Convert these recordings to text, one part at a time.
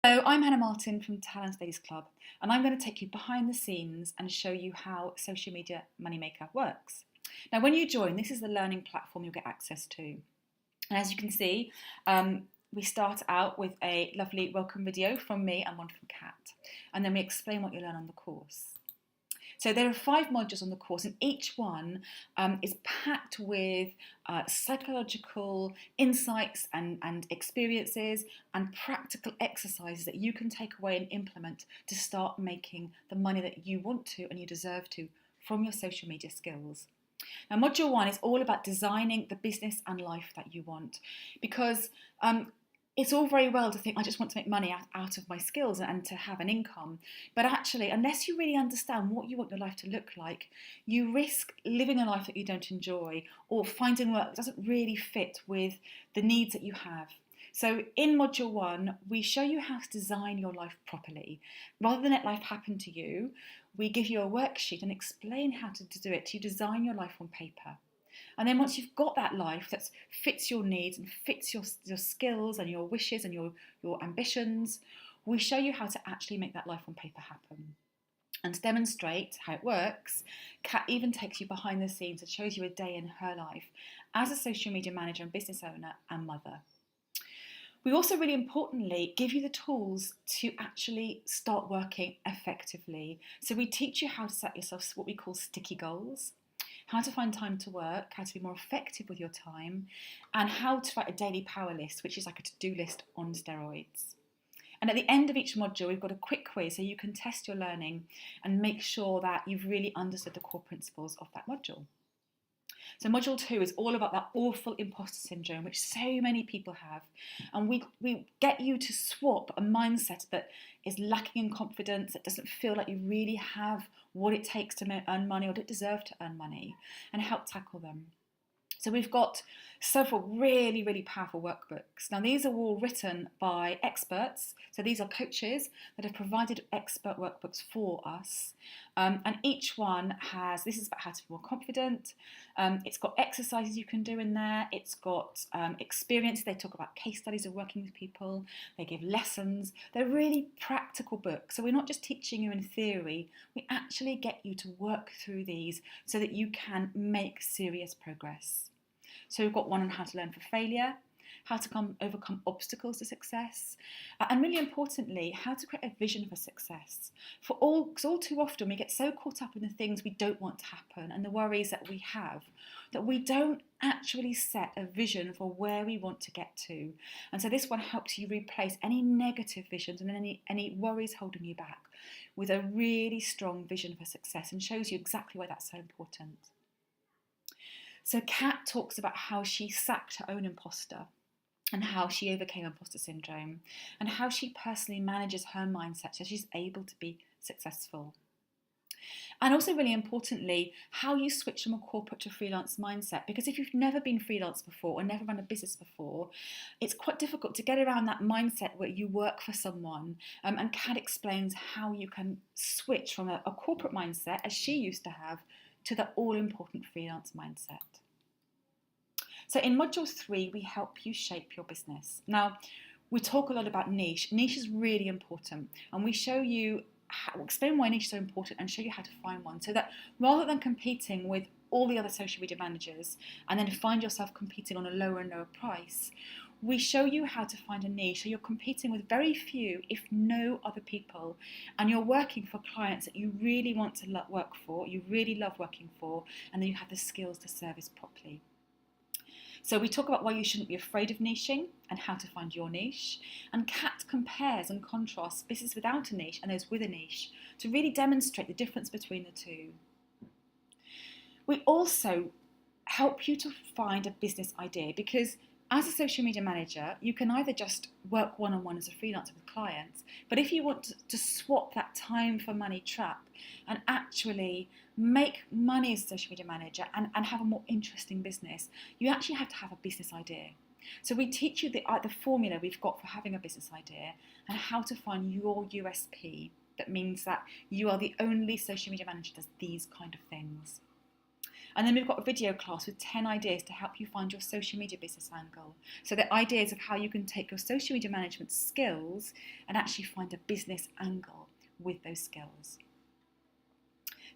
Hello, I'm Hannah Martin from Talent Ladies Club, and I'm going to take you behind the scenes and show you how social media Moneymaker works. Now, when you join, this is the learning platform you'll get access to. And as you can see, we start out with a lovely welcome video from me and one from Kat, and then we explain what you learn on the course. So there are 5 modules on the course, and each one is packed with psychological insights and experiences and practical exercises that you can take away and implement to start making the money that you want to and you deserve to from your social media skills. Now, module 1 is all about designing the business and life that you want, because it's all very well to think, I just want to make money out of my skills and to have an income. But actually, unless you really understand what you want your life to look like, you risk living a life that you don't enjoy or finding work that doesn't really fit with the needs that you have. So in module 1, we show you how to design your life properly. Rather than let life happen to you, we give you a worksheet and explain how to do it. You design your life on paper. And then once you've got that life that fits your needs and fits your skills and your wishes and your ambitions, we show you how to actually make that life on paper happen. And to demonstrate how it works, Kat even takes you behind the scenes and shows you a day in her life as a social media manager and business owner and mother. We also, really importantly, give you the tools to actually start working effectively. So we teach you how to set yourself what we call sticky goals, how to find time to work, how to be more effective with your time, and how to write a daily power list, which is like a to-do list on steroids. And at the end of each module, we've got a quick quiz so you can test your learning and make sure that you've really understood the core principles of that module. So module 2 is all about that awful imposter syndrome, which so many people have. And we get you to swap a mindset that is lacking in confidence, that doesn't feel like you really have what it takes to earn money or don't deserve to earn money, and help tackle them. So we've got several really, really powerful workbooks. Now, these are all written by experts. So these are coaches that have provided expert workbooks for us. And each one this is about how to be more confident. It's got exercises you can do in there. It's got experience. They talk about case studies of working with people. They give lessons. They're really practical books. So we're not just teaching you in theory. We actually get you to work through these so that you can make serious progress. So we've got one on how to learn from failure, how to overcome obstacles to success, and really importantly, how to create a vision for success. Because all too often we get so caught up in the things we don't want to happen and the worries that we have, that we don't actually set a vision for where we want to get to. And so this one helps you replace any negative visions and any worries holding you back with a really strong vision for success, and shows you exactly why that's so important. So Kat talks about how she sacked her own imposter and how she overcame imposter syndrome and how she personally manages her mindset so she's able to be successful. And also, really importantly, how you switch from a corporate to freelance mindset. Because if you've never been freelance before or never run a business before, it's quite difficult to get around that mindset where you work for someone. And Kat explains how you can switch from a corporate mindset, as she used to have, to the all-important freelance mindset. So in module 3, we help you shape your business. Now, we talk a lot about niche. Niche is really important, and we show you explain why niche is so important and show you how to find one, so that rather than competing with all the other social media managers and then find yourself competing on a lower and lower price, we show you how to find a niche. So you're competing with very few, if no other people, and you're working for clients that you really want to work for, you really love working for, and then you have the skills to service properly. So we talk about why you shouldn't be afraid of niching and how to find your niche. And Kat compares and contrasts business without a niche and those with a niche to really demonstrate the difference between the two. We also help you to find a business idea, because as a social media manager, you can either just work one-on-one as a freelancer with clients, but if you want to swap that time for money trap and actually make money as a social media manager and have a more interesting business, you actually have to have a business idea. So we teach you the formula we've got for having a business idea and how to find your USP. That means that you are the only social media manager that does these kind of things. And then we've got a video class with 10 ideas to help you find your social media business angle. So the ideas of how you can take your social media management skills and actually find a business angle with those skills.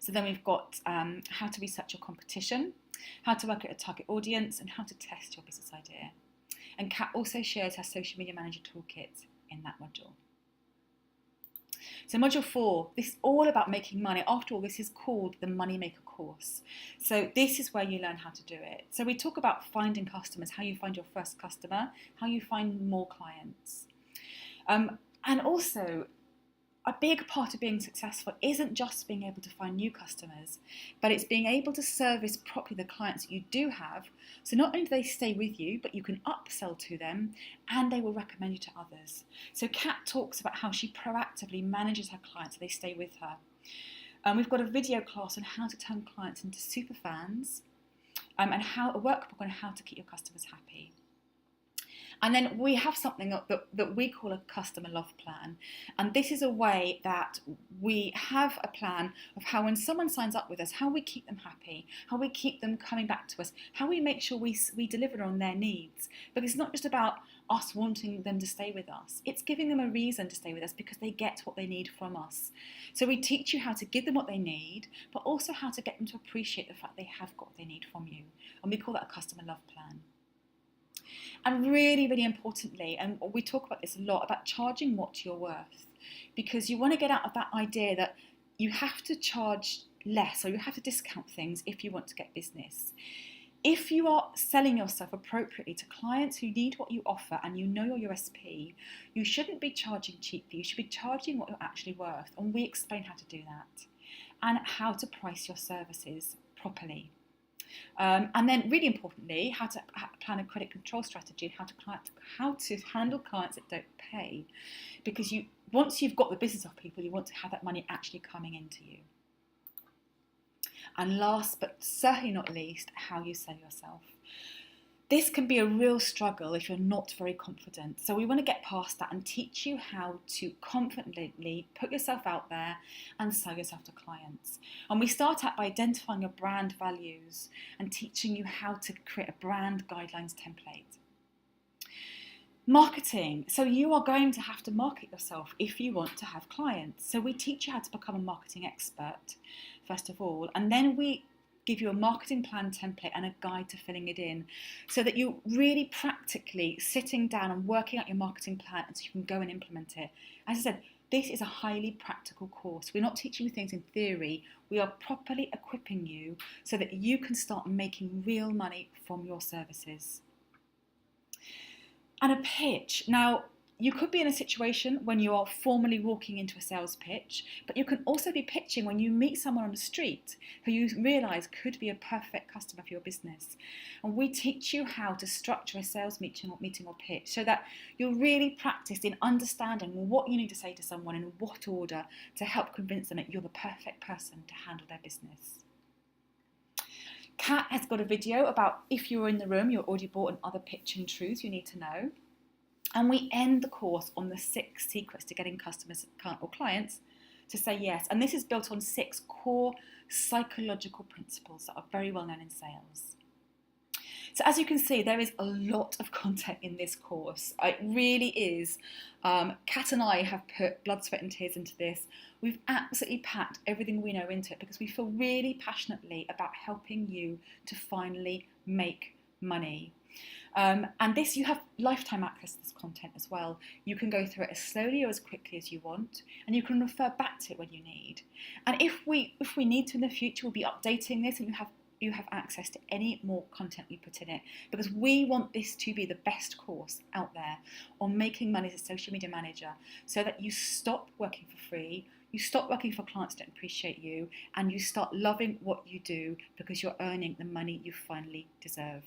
So then we've got how to research your competition, how to work at a target audience, and how to test your business idea. And Kat also shares her social media manager toolkit in that module. So module 4, this is all about making money. After all, this is called the Moneymaker course. So this is where you learn how to do it. So we talk about finding customers, how you find your first customer, how you find more clients. And also, a big part of being successful isn't just being able to find new customers, but it's being able to service properly the clients that you do have. So not only do they stay with you, but you can upsell to them and they will recommend you to others. So Kat talks about how she proactively manages her clients so they stay with her. We've got a video class on how to turn clients into super fans and a workbook on how to keep your customers happy. And then we have something that we call a customer love plan. And this is a way that we have a plan of how when someone signs up with us, how we keep them happy, how we keep them coming back to us, how we make sure we deliver on their needs. But it's not just about us wanting them to stay with us. It's giving them a reason to stay with us because they get what they need from us. So we teach you how to give them what they need, but also how to get them to appreciate the fact they have got what they need from you. And we call that a customer love plan. And really, really importantly, and we talk about this a lot, about charging what you're worth. Because you want to get out of that idea that you have to charge less or you have to discount things if you want to get business. If you are selling yourself appropriately to clients who need what you offer and you know your USP, you shouldn't be charging cheaply. You should be charging what you're actually worth. And we explain how to do that and how to price your services properly. And then really importantly, how to plan a credit control strategy and how to handle clients that don't pay. Because once you've got the business of people, you want to have that money actually coming into you. And last but certainly not least, how you sell yourself. This can be a real struggle if you're not very confident. So we want to get past that and teach you how to confidently put yourself out there and sell yourself to clients. And we start out by identifying your brand values and teaching you how to create a brand guidelines template. Marketing. So you are going to have to market yourself if you want to have clients. So we teach you how to become a marketing expert, first of all, and then we give you a marketing plan template and a guide to filling it in so that you're really practically sitting down and working out your marketing plan and so you can go and implement it. As I said, this is a highly practical course. We're not teaching you things in theory. We are properly equipping you so that you can start making real money from your services. And a pitch. Now, you could be in a situation when you are formally walking into a sales pitch, but you can also be pitching when you meet someone on the street who you realise could be a perfect customer for your business. And we teach you how to structure a sales meeting or pitch so that you're really practiced in understanding what you need to say to someone in what order to help convince them that you're the perfect person to handle their business. Kat has got a video about if you're in the room, your audible and other pitching truths you need to know. And we end the course on the 6 secrets to getting customers or clients to say yes. And this is built on 6 core psychological principles that are very well known in sales. So as you can see, there is a lot of content in this course. It really is. Kat and I have put blood, sweat and tears into this. We've absolutely packed everything we know into it because we feel really passionately about helping you to finally make money. And this, you have lifetime access to this content as well. You can go through it as slowly or as quickly as you want, and you can refer back to it when you need. And if we need to in the future, we'll be updating this, and you have access to any more content we put in it, because we want this to be the best course out there on making money as a social media manager, so that you stop working for free, you stop working for clients that don't appreciate you, and you start loving what you do because you're earning the money you finally deserve.